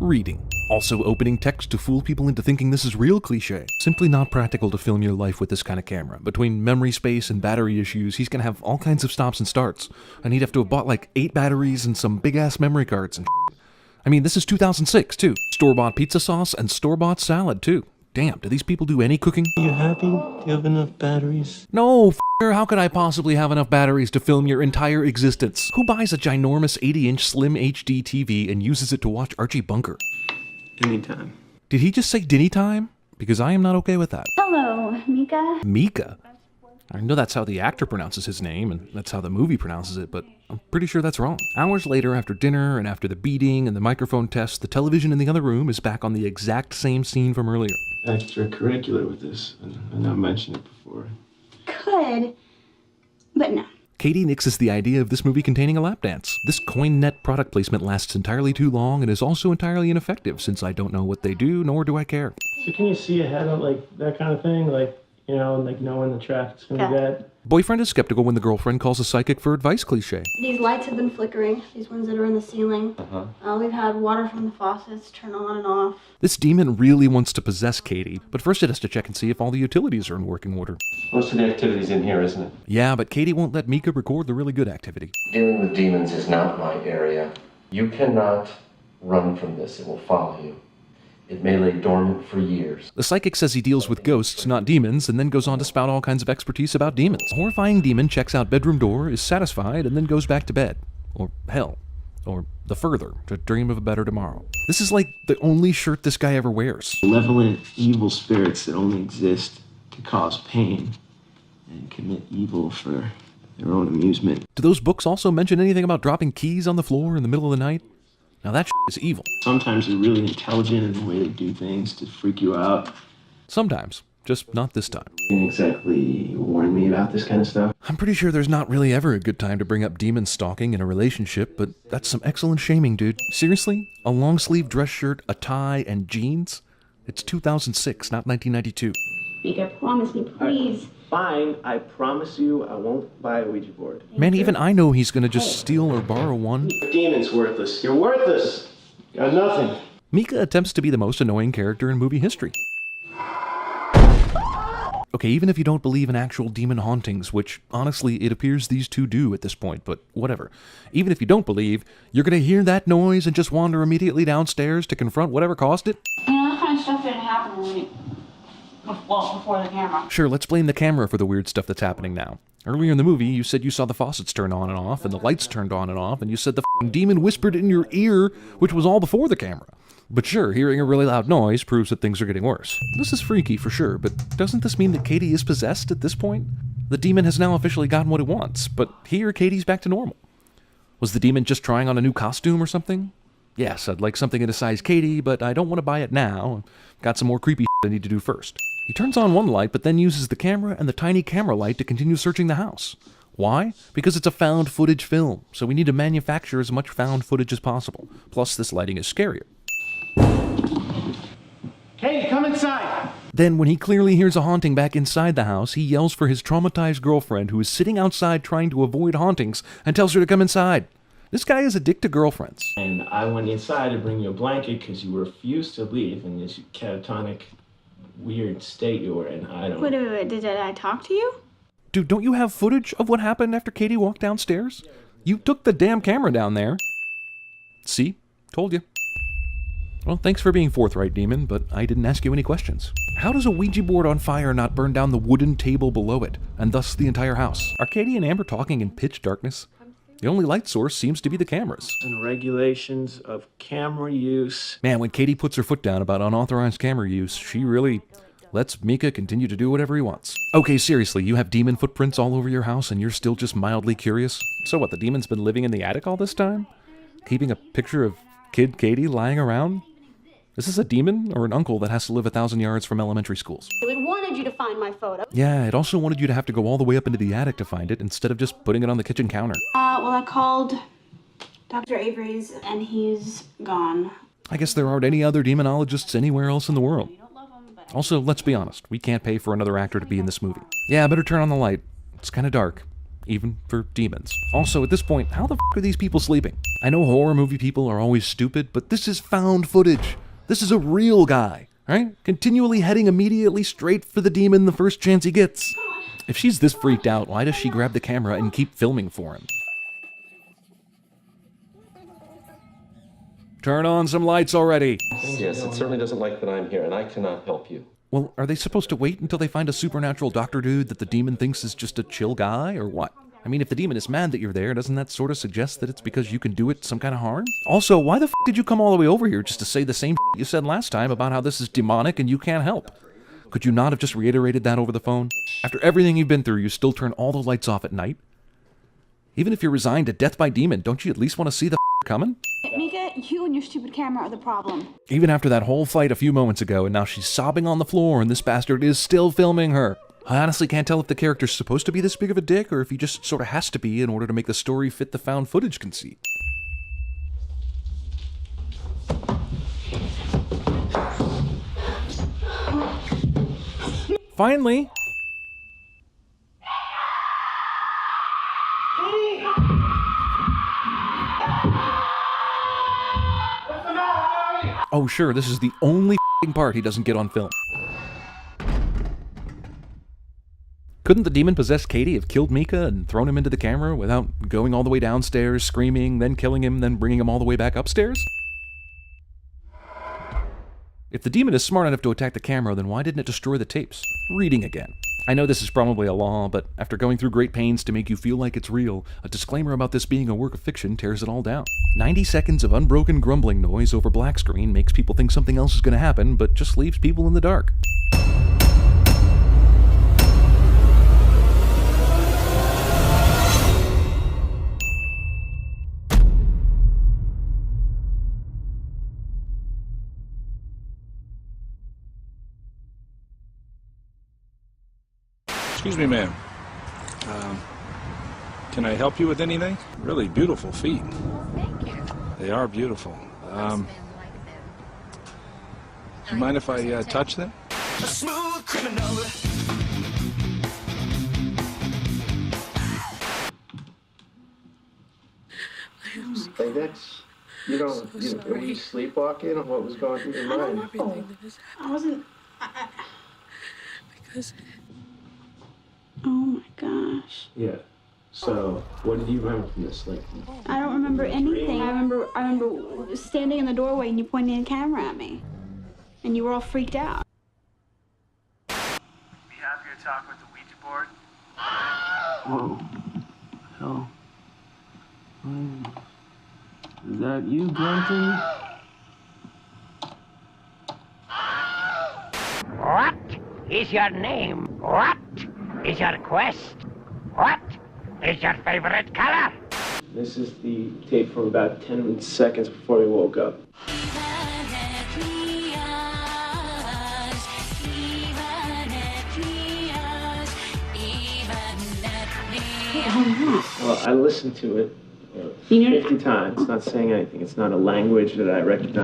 Reading. Also opening text to fool people into thinking this is real cliché. Simply not practical to film your life with this kind of camera. Between memory space and battery issues, he's gonna have all kinds of stops and starts. And he'd have to have bought like 8 batteries and some big-ass memory cards and shit. I mean, this is 2006, too. Store-bought pizza sauce and store-bought salad, too. Damn, do these people do any cooking? Are you happy? Do you have enough batteries? No, f***er, how could I possibly have enough batteries to film your entire existence? Who buys a ginormous 80-inch slim HD TV and uses it to watch Archie Bunker? Anytime. Did he just say dinny time? Because I am not okay with that. Hello, Mika. Mika? I know that's how the actor pronounces his name, and that's how the movie pronounces it, but I'm pretty sure that's wrong. Hours later, after dinner, and after the beating and the microphone test, the television in the other room is back on the exact same scene from earlier. Extracurricular with this, and I know I mentioned it before. Could, but no. Katie nixes the idea of this movie containing a lap dance. This CoinNet product placement lasts entirely too long and is also entirely ineffective, since I don't know what they do, nor do I care. So can you see ahead of, like, that kind of thing? Like, you know, like knowing the traffic's gonna be bad? Boyfriend is skeptical when the girlfriend calls a psychic for advice cliché. These lights have been flickering, these ones that are in the ceiling. We've had water from the faucets turn on and off. This demon really wants to possess Katie, but first it has to check and see if all the utilities are in working order. Most of the activity's in here, isn't it? Yeah, but Katie won't let Mika record the really good activity. Dealing with demons is not my area. You cannot run from this. It will follow you. It may lay dormant for years. The psychic says he deals with ghosts, not demons, and then goes on to spout all kinds of expertise about demons. A horrifying demon checks out bedroom door, is satisfied, and then goes back to bed. Or hell. Or the further, to dream of a better tomorrow. This is like the only shirt this guy ever wears. Malevolent evil spirits that only exist to cause pain and commit evil for their own amusement. Do those books also mention anything about dropping keys on the floor in the middle of the night? Now that is evil. Sometimes they're really intelligent in the way they do things to freak you out. Sometimes. Just not this time. You didn't exactly warn me about this kind of stuff. I'm pretty sure there's not really ever a good time to bring up demon stalking in a relationship, but that's some excellent shaming, dude. Seriously? A long-sleeve dress shirt, a tie, and jeans? It's 2006, not 1992. Mika, promise me, please. Fine, I promise you I won't buy a Ouija board. Man, even I know he's gonna just steal or borrow one. Demon's worthless. You're worthless. Got nothing. Mika attempts to be the most annoying character in movie history. Okay, even if you don't believe in actual demon hauntings, which, honestly, it appears these two do at this point, but whatever. Even if you don't believe, you're gonna hear that noise and just wander immediately downstairs to confront whatever caused it? You know, that kind of stuff didn't happen before the camera. Sure, let's blame the camera for the weird stuff that's happening now. Earlier in the movie, you said you saw the faucets turn on and off, and the lights turned on and off, and you said the f***ing demon whispered in your ear, which was all before the camera. But sure, hearing a really loud noise proves that things are getting worse. This is freaky for sure, but doesn't this mean that Katie is possessed at this point? The demon has now officially gotten what it wants, but here Katie's back to normal. Was the demon just trying on a new costume or something? Yes, I'd like something in a size Katie, but I don't want to buy it now. Got some more creepy shit I need to do first. He turns on one light, but then uses the camera and the tiny camera light to continue searching the house. Why? Because it's a found footage film, so we need to manufacture as much found footage as possible. Plus, this lighting is scarier. Katie, come inside! Then, when he clearly hears a haunting back inside the house, he yells for his traumatized girlfriend who is sitting outside trying to avoid hauntings and tells her to come inside. This guy is a dick to girlfriends. And I went inside to bring you a blanket because you refused to leave in this catatonic, weird state you were in. I don't... Wait, did I talk to you? Dude, don't you have footage of what happened after Katie walked downstairs? You took the damn camera down there. See? Told you. Well, thanks for being forthright, demon, but I didn't ask you any questions. How does a Ouija board on fire not burn down the wooden table below it, and thus the entire house? Are Katie and Amber talking in pitch darkness? The only light source seems to be the cameras. And regulations of camera use. Man, when Katie puts her foot down about unauthorized camera use, she really lets Mika continue to do whatever he wants. Okay, seriously, you have demon footprints all over your house and you're still just mildly curious? So what, the demon's been living in the attic all this time? Keeping a picture of kid Katie lying around? Is this a demon or an uncle that has to live 1,000 yards from elementary schools? It wanted you to find my photo. Yeah, it also wanted you to have to go all the way up into the attic to find it instead of just putting it on the kitchen counter. Well, I called Dr. Avery's and he's gone. I guess there aren't any other demonologists anywhere else in the world. Also, let's be honest, we can't pay for another actor to be in this movie. Yeah, I better turn on the light. It's kind of dark. even for demons. Also, at this point, how the f are these people sleeping? I know horror movie people are always stupid, but this is found footage. This is a real guy, right? Continually heading immediately straight for the demon the first chance he gets. If she's this freaked out, why does she grab the camera and keep filming for him? Turn on some lights already. Yes, it certainly doesn't like that I'm here, and I cannot help you. Well, are they supposed to wait until they find a supernatural doctor dude that the demon thinks is just a chill guy, or what? I mean, if the demon is mad that you're there, doesn't that sort of suggest that it's because you can do it some kind of harm? Also, why the f did you come all the way over here just to say the same you said last time about how this is demonic and you can't help? Could you not have just reiterated that over the phone? After everything you've been through, you still turn all the lights off at night? Even if you're resigned to death by demon, don't you at least want to see the coming? Mika, you and your stupid camera are the problem. Even after that whole fight a few moments ago, and now she's sobbing on the floor and this bastard is still filming her. I honestly can't tell if the character's supposed to be this big of a dick or if he just sort of has to be in order to make the story fit the found footage conceit. Finally! Oh sure, this is the only part he doesn't get on film. Couldn't the demon possessed Katie have killed Mika and thrown him into the camera without going all the way downstairs, screaming, then killing him, then bringing him all the way back upstairs? If the demon is smart enough to attack the camera, then why didn't it destroy the tapes? Reading again. I know this is probably a law, but after going through great pains to make you feel like it's real, a disclaimer about this being a work of fiction tears it all down. 90 seconds of unbroken grumbling noise over black screen makes people think something else is going to happen, but just leaves people in the dark. Excuse me, ma'am. Can I help you with anything? Really beautiful feet. Thank you. They are beautiful. Like Do you mind if I touch them? A smooth criminal. Index? Were you sleepwalking or what was going through your mind? I wasn't. Because Oh my gosh. Yeah. So, what did you remember from this? Like, I don't remember anything. I remember standing in the doorway and you pointing a camera at me. And you were all freaked out. Be happy to talk with the Ouija board. whoa. Hell. Is that you grunting? What is your name? What is your quest? What is your favorite color? This is the tape from about 10 seconds before we woke up. Well, I listened to it 50 times. It's not saying anything. It's not a language that I recognize.